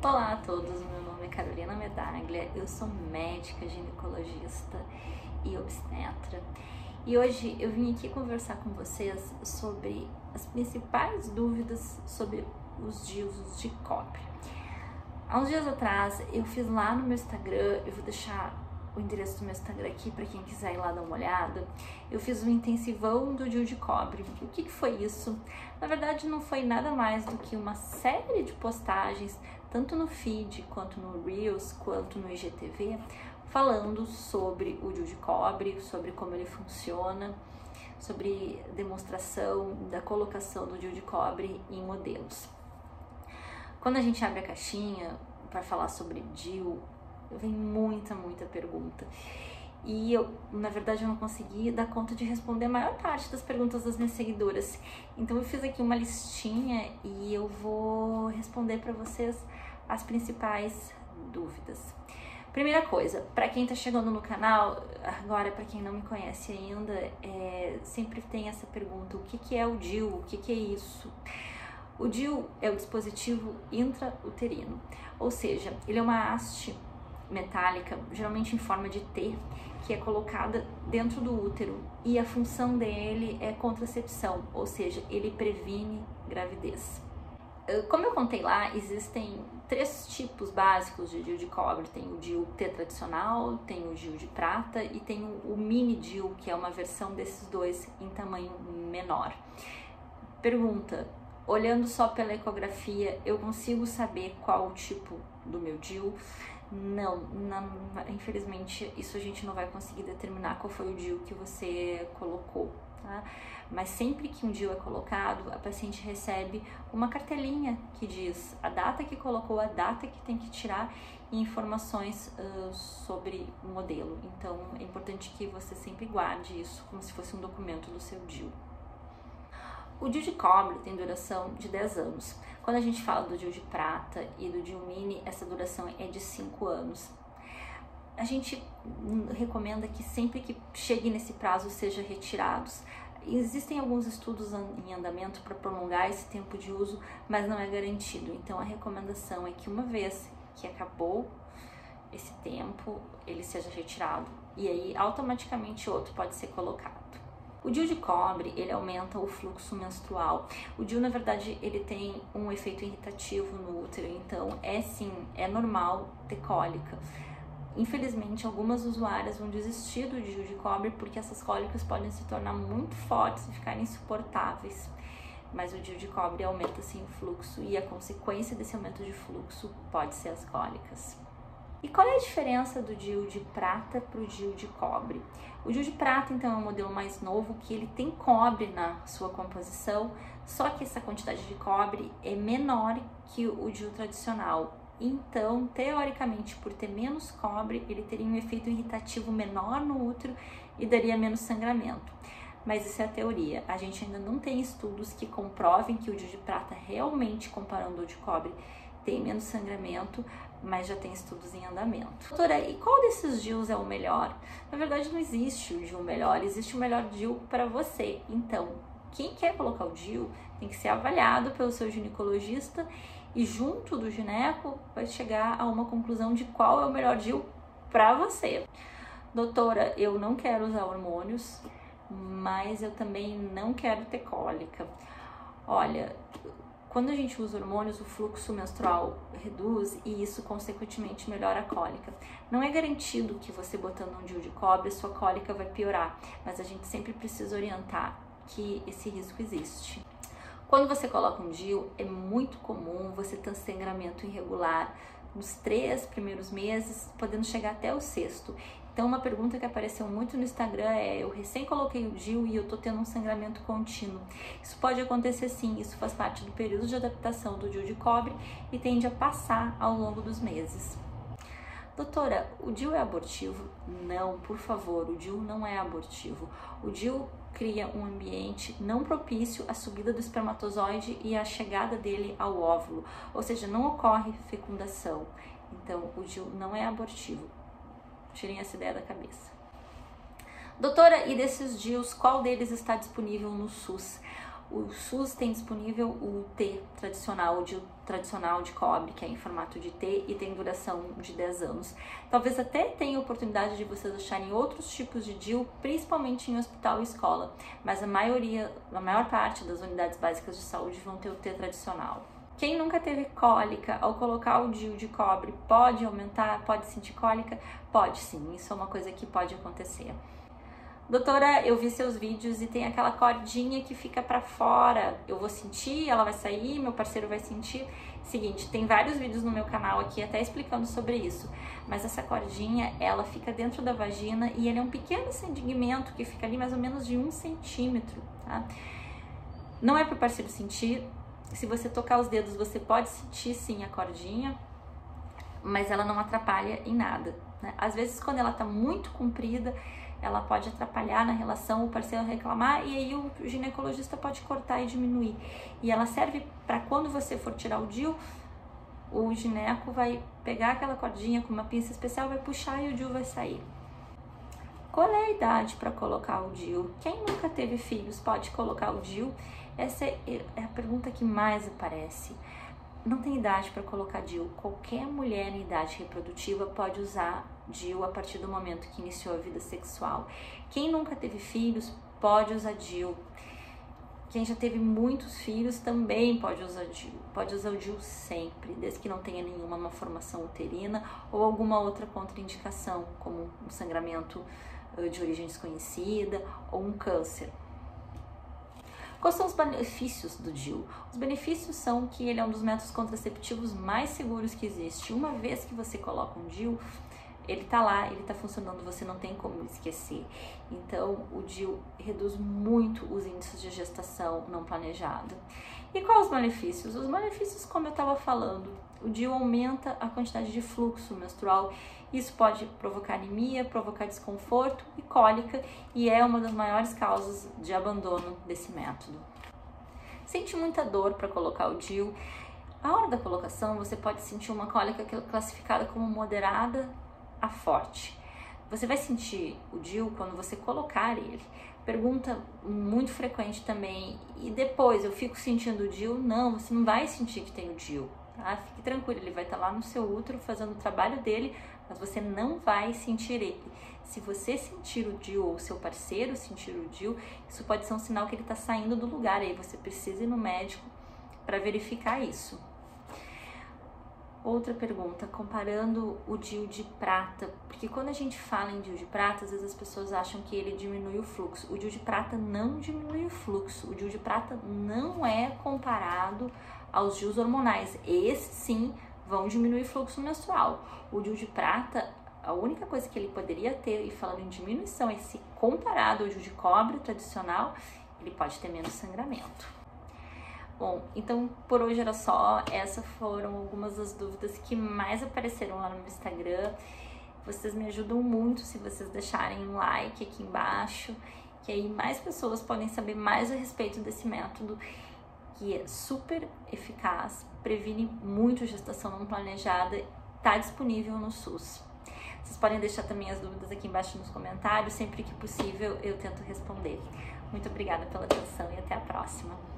Olá a todos, meu nome é Carolina Medaglia, eu sou médica, ginecologista e obstetra. E hoje eu vim aqui conversar com vocês sobre as principais dúvidas sobre os DIUs de cobre. Há uns dias atrás eu fiz lá no meu Instagram, eu vou deixar o endereço do meu Instagram aqui para quem quiser ir lá dar uma olhada. Eu fiz um intensivão do DIU de cobre. O que foi isso? Na verdade não foi nada mais do que uma série de postagens, tanto no feed, quanto no Reels, quanto no IGTV, falando sobre o DIU de cobre, sobre como ele funciona, sobre demonstração da colocação do DIU de cobre em modelos. Quando a gente abre a caixinha para falar sobre DIU, vem muita pergunta. E eu, na verdade, eu não consegui dar conta de responder a maior parte das perguntas das minhas seguidoras. Então eu fiz aqui uma listinha e eu vou responder para vocês as principais dúvidas. Primeira coisa, para quem tá chegando no canal, agora para quem não me conhece ainda, sempre tem essa pergunta: o que é o DIU? O que é isso? O DIU é o dispositivo intrauterino, ou seja, ele é uma haste metálica, geralmente em forma de T, que é colocada dentro do útero, e a função dele é contracepção, ou seja, ele previne gravidez. Como eu contei lá, existem 3 tipos básicos de DIU de cobre. Tem o DIU T tradicional, tem o DIU de prata e tem o mini DIU, que é uma versão desses dois em tamanho menor. Pergunta: olhando só pela ecografia, eu consigo saber qual o tipo do meu DIU? Não, infelizmente isso a gente não vai conseguir determinar qual foi o DIU que você colocou, tá? Mas sempre que um DIU é colocado, a paciente recebe uma cartelinha que diz a data que colocou, a data que tem que tirar e informações sobre o modelo. Então é importante que você sempre guarde isso como se fosse um documento do seu DIU. O DIU de cobre tem duração de 10 anos. Quando a gente fala do DIU de prata e do DIU mini, essa duração é de 5 anos. A gente recomenda que sempre que chegue nesse prazo seja retirados. Existem alguns estudos em andamento para prolongar esse tempo de uso, mas não é garantido. Então a recomendação é que uma vez que acabou esse tempo, ele seja retirado e aí automaticamente outro pode ser colocado. O DIU de cobre, ele aumenta o fluxo menstrual. O DIU, na verdade, ele tem um efeito irritativo no útero, então é normal ter cólica. Infelizmente, algumas usuárias vão desistir do DIU de cobre porque essas cólicas podem se tornar muito fortes e ficarem insuportáveis. Mas o DIU de cobre aumenta sim o fluxo e a consequência desse aumento de fluxo pode ser as cólicas. E qual é a diferença do DIU de prata para o DIU de cobre? O DIU de prata, então, é um modelo mais novo que ele tem cobre na sua composição, só que essa quantidade de cobre é menor que o DIU tradicional. Então, teoricamente, por ter menos cobre, ele teria um efeito irritativo menor no útero e daria menos sangramento. Mas isso é a teoria. A gente ainda não tem estudos que comprovem que o DIU de prata realmente, comparando ao de cobre, tem menos sangramento, mas já tem estudos em andamento. Doutora, e qual desses DIUs é o melhor? Na verdade, não existe o DIU melhor, existe o melhor DIU para você. Então, quem quer colocar o DIU tem que ser avaliado pelo seu ginecologista e junto do gineco vai chegar a uma conclusão de qual é o melhor DIU para você. Doutora, eu não quero usar hormônios, mas eu também não quero ter cólica. Olha, quando a gente usa hormônios, o fluxo menstrual reduz e isso, consequentemente, melhora a cólica. Não é garantido que você botando um DIU de cobre, sua cólica vai piorar, mas a gente sempre precisa orientar que esse risco existe. Quando você coloca um DIU, é muito comum você ter sangramento irregular nos 3 primeiros meses, podendo chegar até o 6º. Então, uma pergunta que apareceu muito no Instagram é: eu recém coloquei o DIU e eu tô tendo um sangramento contínuo. Isso pode acontecer sim, isso faz parte do período de adaptação do DIU de cobre e tende a passar ao longo dos meses. Doutora, o DIU é abortivo? Não, por favor, o DIU não é abortivo. O DIU cria um ambiente não propício à subida do espermatozoide e à chegada dele ao óvulo, ou seja, não ocorre fecundação. Então, o DIU não é abortivo. Tirem essa ideia da cabeça. Doutora, e desses DIUs, qual deles está disponível no SUS? O SUS tem disponível o T tradicional, o DIU tradicional de cobre, que é em formato de T e tem duração de 10 anos. Talvez até tenha oportunidade de vocês acharem outros tipos de DIU, principalmente em hospital e escola, mas a maior parte das unidades básicas de saúde vão ter o T tradicional. Quem nunca teve cólica, ao colocar o DIU de cobre, pode aumentar, pode sentir cólica? Pode sim, isso é uma coisa que pode acontecer. Doutora, eu vi seus vídeos e tem aquela cordinha que fica para fora. Eu vou sentir, ela vai sair, meu parceiro vai sentir. Seguinte, tem vários vídeos no meu canal aqui até explicando sobre isso. Mas essa cordinha, ela fica dentro da vagina e ele é um pequeno segmento que fica ali mais ou menos de 1 centímetro, tá? Não é para o parceiro sentir. Se você tocar os dedos, você pode sentir sim a cordinha, mas ela não atrapalha em nada, né? Às vezes, quando ela tá muito comprida, ela pode atrapalhar na relação, o parceiro reclamar e aí o ginecologista pode cortar e diminuir. E ela serve para quando você for tirar o DIU, o gineco vai pegar aquela cordinha com uma pinça especial, vai puxar e o DIU vai sair. Qual é a idade para colocar o DIU? Quem nunca teve filhos pode colocar o DIU? Essa é a pergunta que mais aparece. Não tem idade para colocar DIU. Qualquer mulher em idade reprodutiva pode usar DIU a partir do momento que iniciou a vida sexual. Quem nunca teve filhos pode usar DIU. Quem já teve muitos filhos também pode usar DIU. Pode usar o DIU sempre, desde que não tenha nenhuma malformação uterina ou alguma outra contraindicação, como um sangramento de origem desconhecida ou um câncer. Quais são os benefícios do DIU? Os benefícios são que ele é um dos métodos contraceptivos mais seguros que existe. Uma vez que você coloca um DIU, ele tá lá, ele tá funcionando, você não tem como esquecer. Então, o DIU reduz muito os índices de gestação não planejada. E quais os malefícios? Os malefícios, como eu estava falando, o DIU aumenta a quantidade de fluxo menstrual. Isso pode provocar anemia, provocar desconforto e cólica, e é uma das maiores causas de abandono desse método. Sente muita dor para colocar o DIU. A hora da colocação, você pode sentir uma cólica que é classificada como moderada a forte. Você vai sentir o DIU quando você colocar ele. Pergunta muito frequente também, e depois eu fico sentindo o DIU? Não, você não vai sentir que tem o DIU, tá? Fique tranquilo, ele vai estar lá no seu útero fazendo o trabalho dele, mas você não vai sentir ele. Se você sentir o DIU ou seu parceiro sentir o DIU, isso pode ser um sinal que ele está saindo do lugar, aí você precisa ir no médico para verificar isso. Outra pergunta, comparando o DIU de prata, porque quando a gente fala em DIU de prata, às vezes as pessoas acham que ele diminui o fluxo. O DIU de prata não diminui o fluxo, o DIU de prata não é comparado aos DIUs hormonais. Esses sim vão diminuir o fluxo menstrual. O DIU de prata, a única coisa que ele poderia ter, e falando em diminuição, é se comparado ao DIU de cobre tradicional, ele pode ter menos sangramento. Bom, então por hoje era só. Essas foram algumas das dúvidas que mais apareceram lá no meu Instagram. Vocês me ajudam muito se vocês deixarem um like aqui embaixo, que aí mais pessoas podem saber mais a respeito desse método, que é super eficaz, previne muito gestação não planejada, está disponível no SUS. Vocês podem deixar também as dúvidas aqui embaixo nos comentários, sempre que possível eu tento responder. Muito obrigada pela atenção e até a próxima.